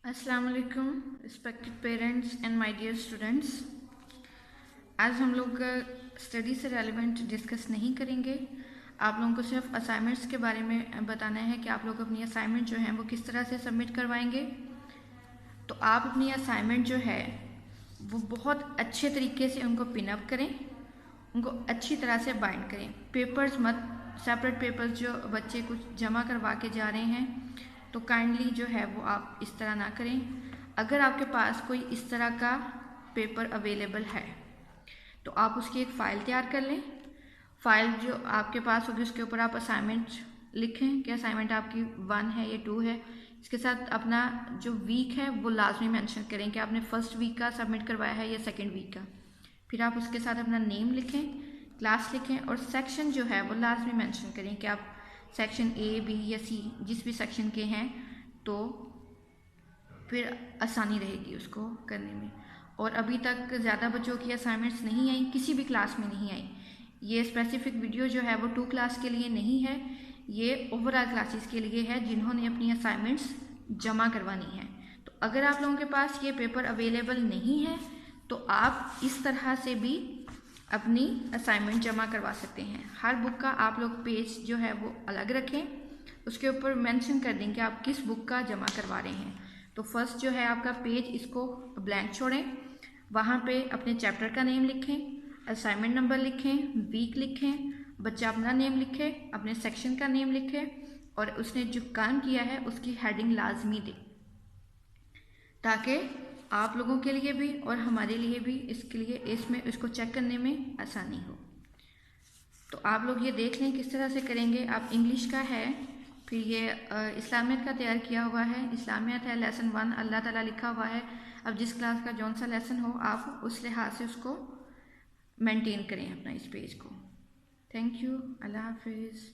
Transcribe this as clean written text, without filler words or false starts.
अस्सलाम वालेकुम respected parents and my dear students. आज हम लोग स्टडी से रेलिवेंट डिस्कस नहीं करेंगे। आप लोगों को सिर्फ असाइनमेंट्स के बारे में बताना है कि आप लोग अपनी असाइनमेंट जो है वो किस तरह से सबमिट करवाएंगे। तो आप अपनी असाइनमेंट जो है वो बहुत अच्छे तरीके से उनको पिनअप करें, उनको अच्छी तरह से बाइंड करें। पेपर्स मत सेपरेट पेपर्स जो बच्चे कुछ जमा करवा के जा रहे हैं तो काइंडली जो है वो आप इस तरह ना करें। अगर आपके पास कोई इस तरह का पेपर अवेलेबल है तो आप उसकी एक फ़ाइल तैयार कर लें। फ़ाइल जो आपके पास होगी उसके ऊपर आप असाइनमेंट लिखें कि असाइनमेंट आपकी 1 है या 2 है। इसके साथ अपना जो वीक है वो लाजमी मेंशन करें कि आपने फर्स्ट वीक का सबमिट करवाया है या सेकेंड वीक का। फिर आप उसके साथ अपना नेम लिखें, क्लास लिखें और सेक्शन जो है वो लाजमी मेंशन करें कि आप सेक्शन ए बी या सी जिस भी सेक्शन के हैं, तो फिर आसानी रहेगी उसको करने में। और अभी तक ज़्यादा बच्चों की असाइनमेंट्स नहीं आई, किसी भी क्लास में नहीं आई। ये स्पेसिफिक वीडियो जो है वो 2 क्लास के लिए नहीं है, ये ओवरऑल क्लासेस के लिए है जिन्होंने अपनी असाइनमेंट्स जमा करवानी है। तो अगर आप लोगों के पास ये पेपर अवेलेबल नहीं है तो आप इस तरह से भी अपनी असाइनमेंट जमा करवा सकते हैं। हर बुक का आप लोग पेज जो है वो अलग रखें, उसके ऊपर मेंशन कर दें कि आप किस बुक का जमा करवा रहे हैं। तो फर्स्ट जो है आपका पेज, इसको ब्लैंक छोड़ें, वहाँ पे अपने चैप्टर का नेम लिखें, असाइनमेंट नंबर लिखें, वीक लिखें, बच्चा अपना नेम लिखे, अपने सेक्शन का नेम लिखे और उसने जो काम किया है उसकी हेडिंग लाजमी दे, ताकि आप लोगों के लिए भी और हमारे लिए भी इसके लिए इसमें इसको चेक करने में आसानी हो। तो आप लोग ये देख लें किस तरह से करेंगे। आप इंग्लिश का है, फिर ये इस्लामियत का तैयार किया हुआ है। इस्लामियत है लेसन 1 अल्लाह ताला लिखा हुआ है। अब जिस क्लास का जौन सा लेसन हो आप उस लिहाज से उसको मेंटेन करें अपना इस पेज को। थैंक यू, अल्लाह हाफिज़।